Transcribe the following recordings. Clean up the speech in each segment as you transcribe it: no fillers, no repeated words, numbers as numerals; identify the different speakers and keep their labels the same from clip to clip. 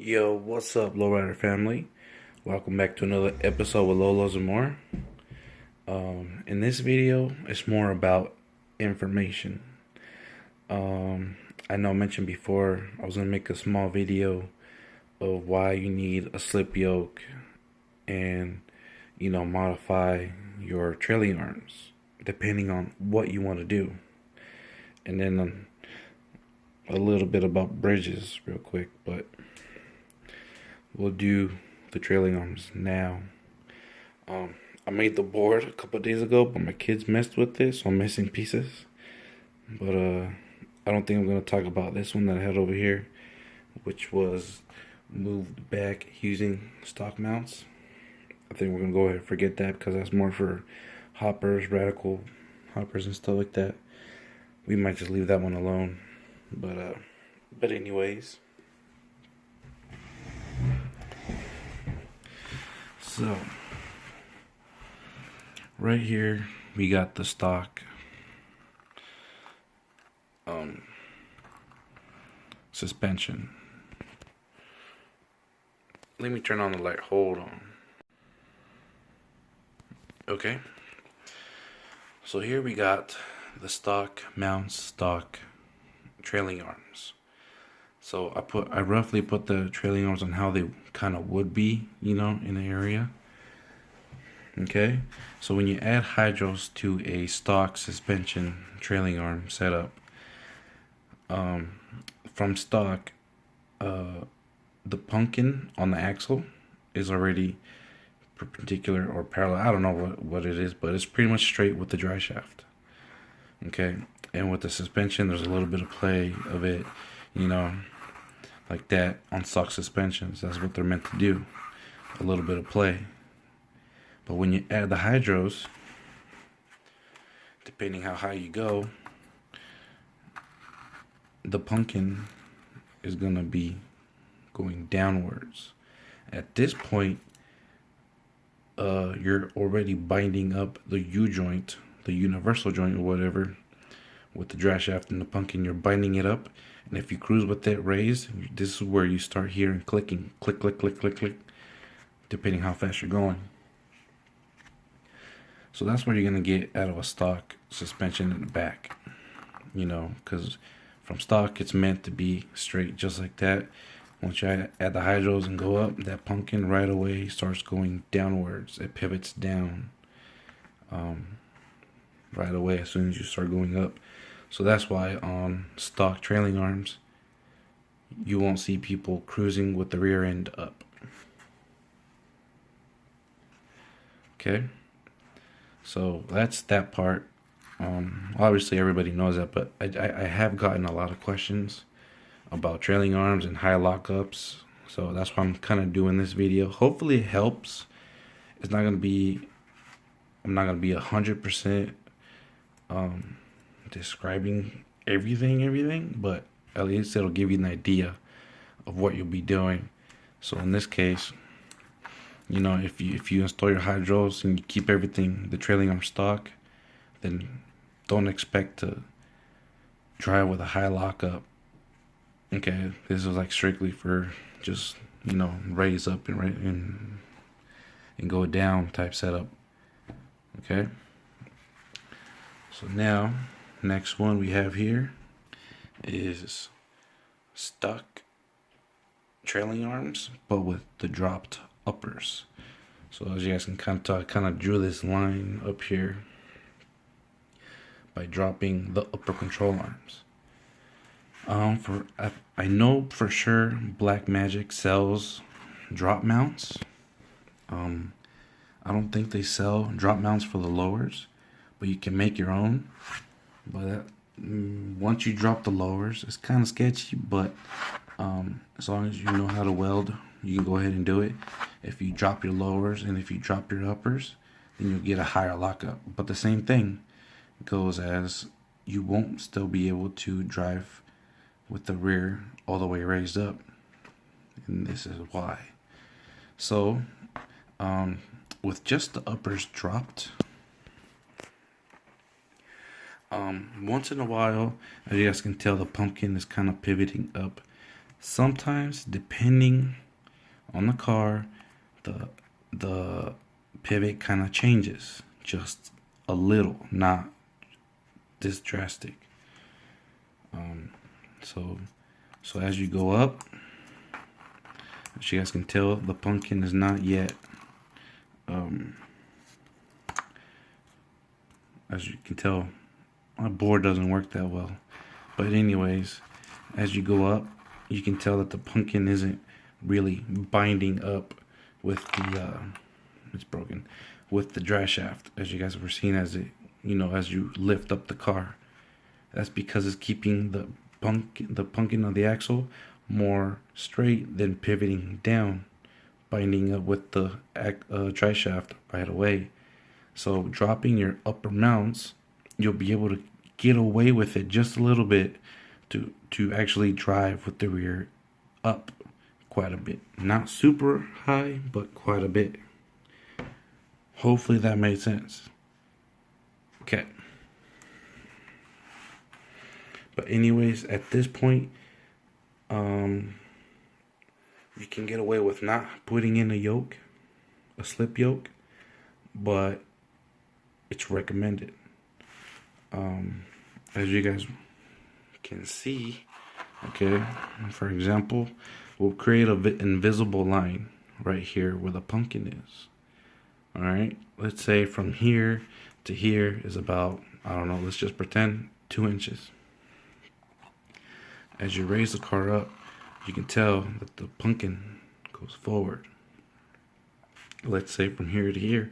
Speaker 1: Yo, what's up, Lowrider family? Welcome back to another episode with Lolos and more. In this video, it's more about information. I know I mentioned before I was gonna make a small video of why you need a slip yoke and modify your trailing arms depending on what you want to do, and then a little bit about bridges real quick, but we'll do the trailing arms now. I made the board a couple of days ago, but my kids messed with it, so I'm missing pieces. But I don't think I'm gonna talk about this one that I had over here, which was moved back using stock mounts. I think we're gonna go ahead and forget that because that's more for hoppers, radical hoppers, and stuff like that. We might just leave that one alone. But anyways. So, right here we got the stock suspension. Let me turn on the light. Hold on. Okay. So here we got the stock mounts, stock trailing arms. So I roughly put the trailing arms on how they kind of would be, in the area. Okay, so when you add hydros to a stock suspension trailing arm setup, from stock, the pumpkin on the axle is already perpendicular or parallel. I don't know what it is, but it's pretty much straight with the dry shaft. Okay, and with the suspension, there's a little bit of play of it, like that on stock suspensions. That's what they're meant to do, a little bit of play. But when you add the hydros, depending how high you go, the pumpkin is gonna be going downwards. At this point, you're already binding up the U joint, the universal joint or whatever, with the dry shaft and the pumpkin. You're binding it up, and if you cruise with it raised, this is where you start hearing clicking, click, click, click, click, click, depending how fast you're going. So that's what you're gonna get out of a stock suspension in the back, because from stock it's meant to be straight just like that. Once you add the hydros and go up, that pumpkin right away starts going downwards. It pivots down right away as soon as you start going up. So that's why on stock trailing arms, you won't see people cruising with the rear end up. Okay, so that's that part. Obviously everybody knows that, but I have gotten a lot of questions about trailing arms and high lockups, so that's why I'm kind of doing this video. Hopefully it helps. I'm not gonna be 100% describing everything, but at least it'll give you an idea of what you'll be doing. So in this case, if you install your hydros and you keep everything, the trailing arm stock, then don't expect to drive with a high lockup. Okay, this is like strictly for just raise up and go down type setup. Okay, so now next one we have here is stock trailing arms, but with the dropped uppers. So as you guys can kind of tell, I kind of drew this line up here by dropping the upper control arms. I know for sure Black Magic sells drop mounts. I don't think they sell drop mounts for the lowers, but you can make your own. But once you drop the lowers, it's kind of sketchy, but as long as you know how to weld, you can go ahead and do it. If you drop your lowers and if you drop your uppers, then you'll get a higher lockup. But the same thing goes as you won't still be able to drive with the rear all the way raised up, and this is why. So with just the uppers dropped, once in a while, as you guys can tell, the pumpkin is kind of pivoting up Sometimes, depending on the car, the the pivot kind of changes just a little, not this drastic. Um, so so as you go up, as you guys can tell, the pumpkin is not yet. Um, as you can tell, my board doesn't work that well. But anyways, as you go up, you can tell that the pumpkin isn't really binding up with the it's broken, with the drive shaft, as you guys were seeing as it, as you lift up the car. That's because it's keeping the pumpkin of the axle more straight than pivoting down, binding up with the drive shaft right away. So dropping your upper mounts, you'll be able to get away with it just a little bit to actually drive with the rear up quite a bit. Not super high, but quite a bit. Hopefully that made sense. Okay. But anyways, at this point, you can get away with not putting in a yoke, a slip yoke, but it's recommended. As you guys can see, okay, for example, we'll create an invisible line right here where the pumpkin is. All right, let's say from here to here is about, I don't know, let's just pretend 2 inches. As you raise the car up, you can tell that the pumpkin goes forward. Let's say from here to here,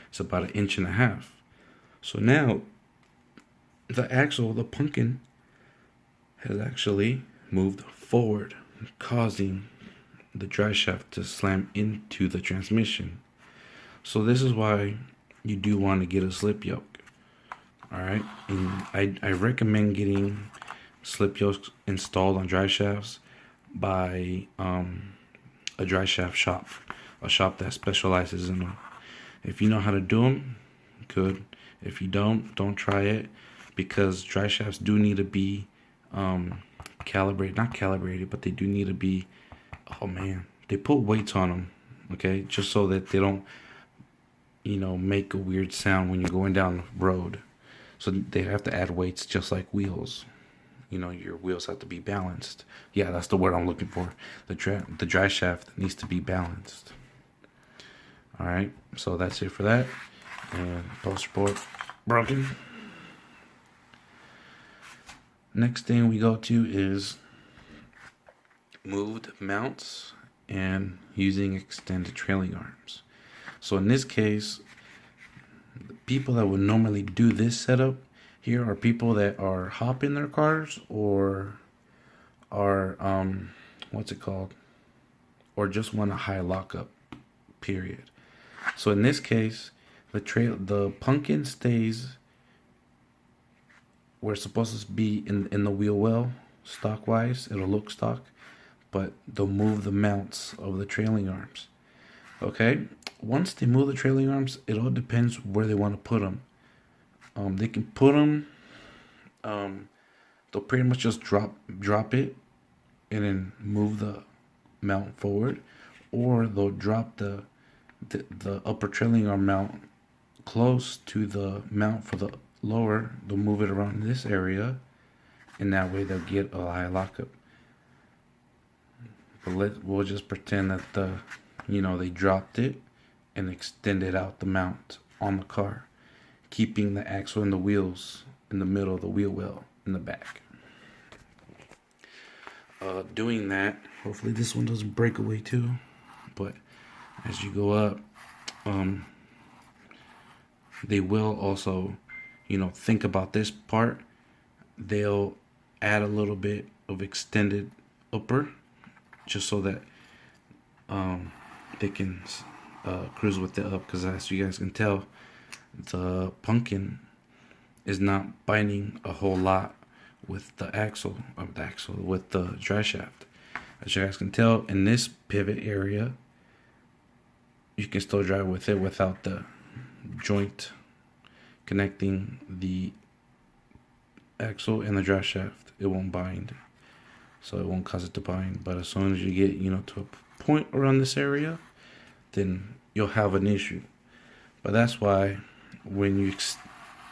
Speaker 1: it's about 1.5 inches. So now, the axle, the pumpkin, has actually moved forward, causing the drive shaft to slam into the transmission. So this is why you do want to get a slip yoke. Alright, and I recommend getting slip yokes installed on drive shafts by a drive shaft shop, a shop that specializes in them. If you know how to do them, good. If you don't try it, because drive shafts do need to be calibrated, not calibrated, but they do need to be, oh man, they put weights on them, okay, just so that they don't, make a weird sound when you're going down the road. So they have to add weights just like wheels. Your wheels have to be balanced. Yeah, that's the word I'm looking for. The drive shaft needs to be balanced. All right, so that's it for that. And post report broken. Next thing we go to is moved mounts and using extended trailing arms. So in this case, the people that would normally do this setup here are people that are hopping their cars or are what's it called? Or just want a high lockup, period. So in this case, the pumpkin stays where it's supposed to be in the wheel well, stock wise, it'll look stock, but they'll move the mounts of the trailing arms. Okay, once they move the trailing arms, it all depends where they want to put them. They can put them. They'll pretty much just drop it, and then move the mount forward, or they'll drop the upper trailing arm mount close to the mount for the lower. They'll move it around this area, and that way they'll get a high lockup. But we'll just pretend that they dropped it and extended out the mount on the car, keeping the axle and the wheels in the middle of the wheel well in the back. Doing that, hopefully this one doesn't break away too, but as you go up, they will also, think about this part. They'll add a little bit of extended upper just so that they can cruise with it up, because as you guys can tell, the pumpkin is not binding a whole lot with the axle with the drive shaft. As you guys can tell, in this pivot area, you can still drive with it without the joint connecting the axle and the drive shaft. It won't bind. so it won't cause it to bind. But as soon as you get, to a point around this area, then you'll have an issue. But that's why when you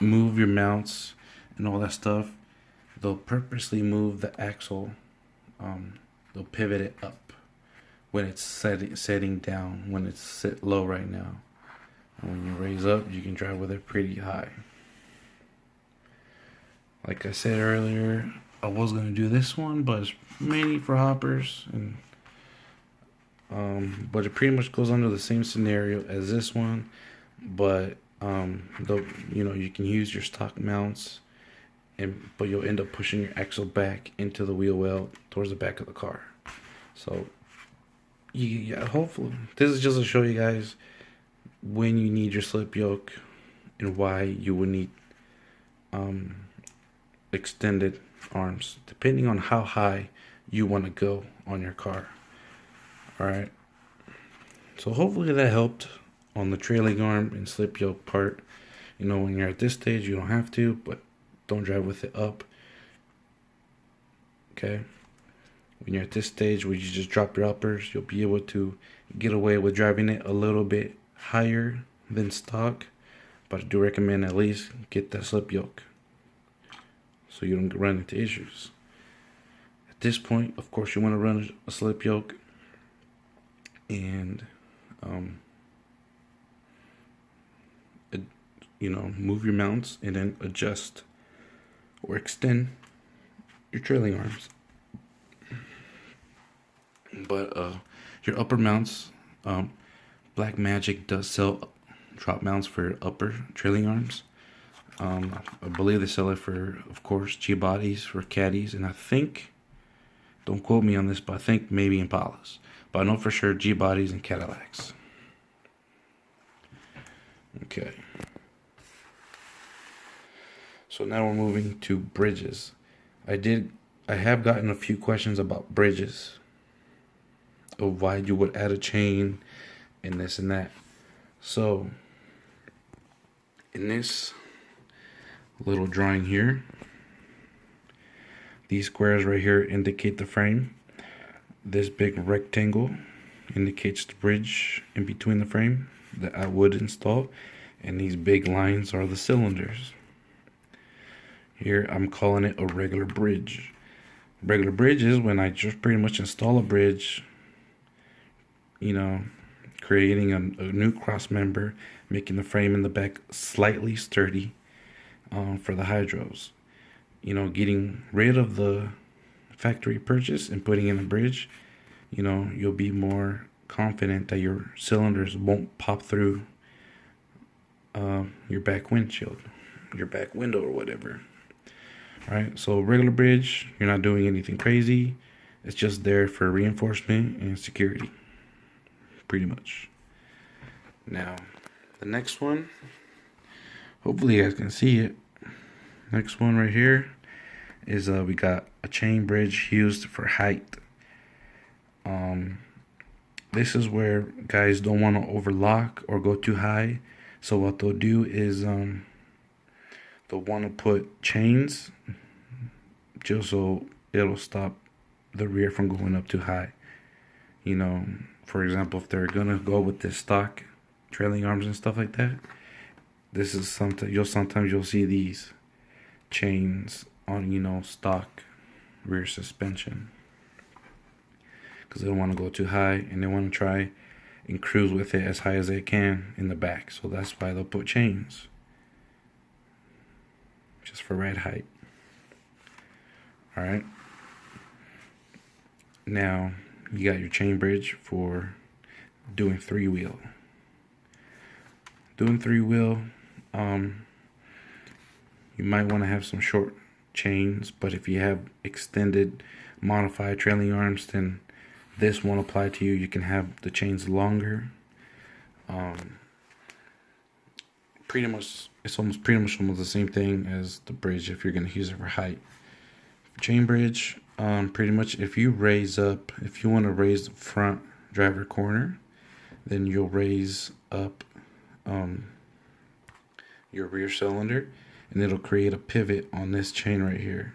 Speaker 1: move your mounts and all that stuff, they'll purposely move the axle. They'll pivot it up when it's setting down, when it's set low right now. And when you raise up, you can drive with it pretty high. Like I said earlier, I was gonna do this one, but it's mainly for hoppers, and but it pretty much goes under the same scenario as this one. But you can use your stock mounts, but you'll end up pushing your axle back into the wheel well towards the back of the car. So hopefully this is just to show you guys when you need your slip yoke and why you would need extended arms, depending on how high you want to go on your car. Alright, so hopefully that helped on the trailing arm and slip yoke part. When you're at this stage, you don't have to, but don't drive with it up. Okay, when you're at this stage where you just drop your uppers, you'll be able to get away with driving it a little bit higher than stock, but I do recommend at least get that slip yoke so you don't run into issues. At this point, of course, you want to run a slip yoke and move your mounts and then adjust or extend your trailing arms. But your upper mounts, Black Magic does sell drop mounts for upper trailing arms. I believe they sell it for, of course, G-bodies, for caddies, and I think, don't quote me on this, but I think maybe Impalas. But I know for sure G-bodies and Cadillacs. Okay. So now we're moving to bridges. I have gotten a few questions about bridges, of why you would add a chain and this and that. So in this little drawing here, these squares right here indicate the frame. This big rectangle indicates the bridge in between the frame that I would install, and these big lines are the cylinders. Here I'm calling it a regular bridge. Regular bridge is when I just pretty much install a bridge, creating a new cross member, making the frame in the back slightly sturdy for the hydros. Getting rid of the factory purchase and putting in a bridge, you'll be more confident that your cylinders won't pop through your back windshield, your back window or whatever. Alright, so regular bridge, you're not doing anything crazy. It's just there for reinforcement and security, pretty much. Now, the next one, hopefully you guys can see it. Next one right here is we got a chain bridge used for height. This is where guys don't want to overlock or go too high. So what they'll do is they'll want to put chains just so it'll stop the rear from going up too high. For example, if they're gonna go with this stock trailing arms and stuff like that, this is sometimes you'll see these chains on stock rear suspension, because they don't want to go too high and they want to try and cruise with it as high as they can in the back. So that's why they'll put chains, just for ride height. Alright, now you got your chain bridge for doing three-wheel. You might want to have some short chains, but if you have extended modified trailing arms, then this won't apply to you. You can have the chains longer. It's almost the same thing as the bridge if you're going to use it for height. Chain bridge, pretty much if you want to raise the front driver corner, then you'll raise up your rear cylinder, and it'll create a pivot on this chain right here.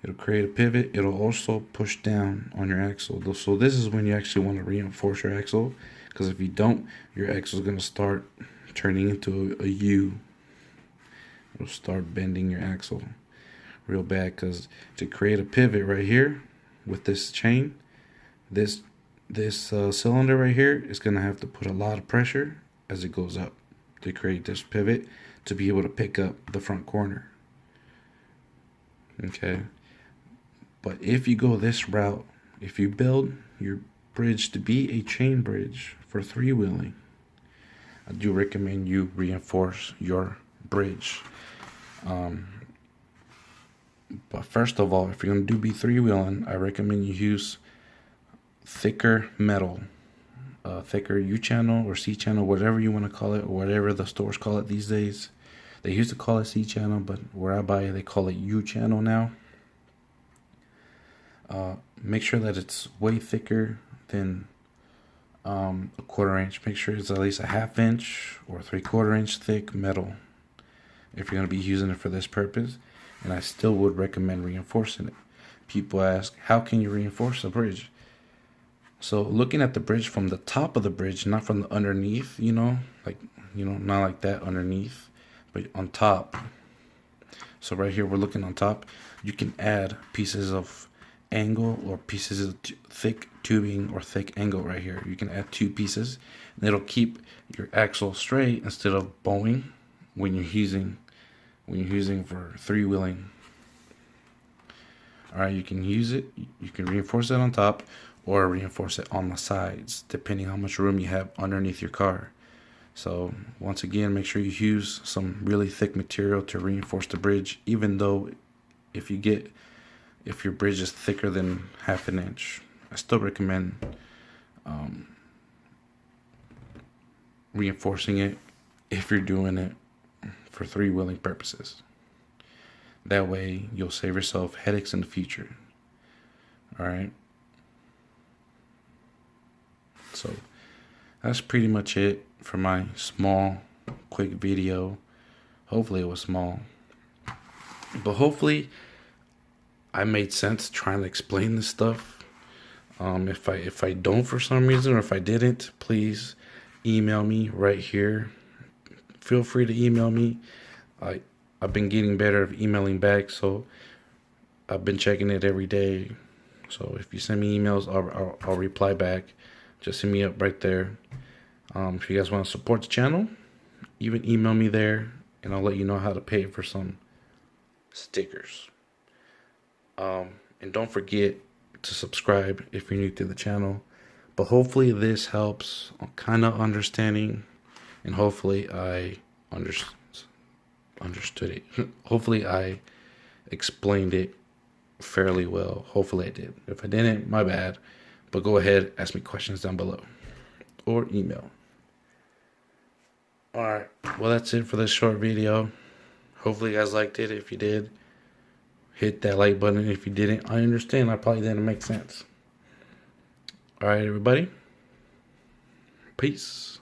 Speaker 1: It'll create a pivot. It'll also push down on your axle. So this is when you actually want to reinforce your axle, because if you don't, your axle is going to start turning into a U. It'll start bending your axle real bad, because to create a pivot right here with this chain, this cylinder right here is going to have to put a lot of pressure as it goes up to create this pivot to be able to pick up the front corner. Okay, but if you go this route, if you build your bridge to be a chain bridge for three-wheeling, I do recommend you reinforce your bridge. But first of all, if you're going to be three-wheeling, I recommend you use thicker metal, thicker U-channel or C-channel, whatever you want to call it, or whatever the stores call it these days. They used to call it C-channel, but where I buy it, they call it U-channel now. Make sure that it's way thicker than a quarter inch. Make sure it's at least a half inch or 3/4 inch thick metal if you're going to be using it for this purpose. And I still would recommend reinforcing it. People ask, how can you reinforce a bridge? So looking at the bridge from the top of the bridge, not from the underneath, not like that underneath, but on top. So right here, we're looking on top. You can add pieces of angle or pieces of thick tubing or thick angle right here. You can add 2 pieces, and it'll keep your axle straight instead of bowing when you're using for three-wheeling. All right, you can use it. You can reinforce it on top or reinforce it on the sides, depending how much room you have underneath your car. So once again, make sure you use some really thick material to reinforce the bridge, even though if your bridge is thicker than half an inch, I still recommend reinforcing it if you're doing it for three-wheeling purposes. That way you'll save yourself headaches in the future. All right. So that's pretty much it for my small, quick video. Hopefully it was small, but hopefully I made sense trying to explain this stuff. If I don't for some reason, or if I didn't, please email me right here. Feel free to email me. I've been getting better at emailing back, so I've been checking it every day. So if you send me emails, I'll reply back. Just send me up right there. If you guys want to support the channel, even email me there, and I'll let you know how to pay for some stickers. And don't forget to subscribe if you're new to the channel. But hopefully this helps kind of understanding, and hopefully I understood it. Hopefully I explained it fairly well. Hopefully I did. If I didn't, my bad. But go ahead, ask me questions down below or email. Alright, well that's it for this short video. Hopefully you guys liked it. If you did, hit that like button. If you didn't, I understand. I probably didn't make sense. Alright, everybody. Peace.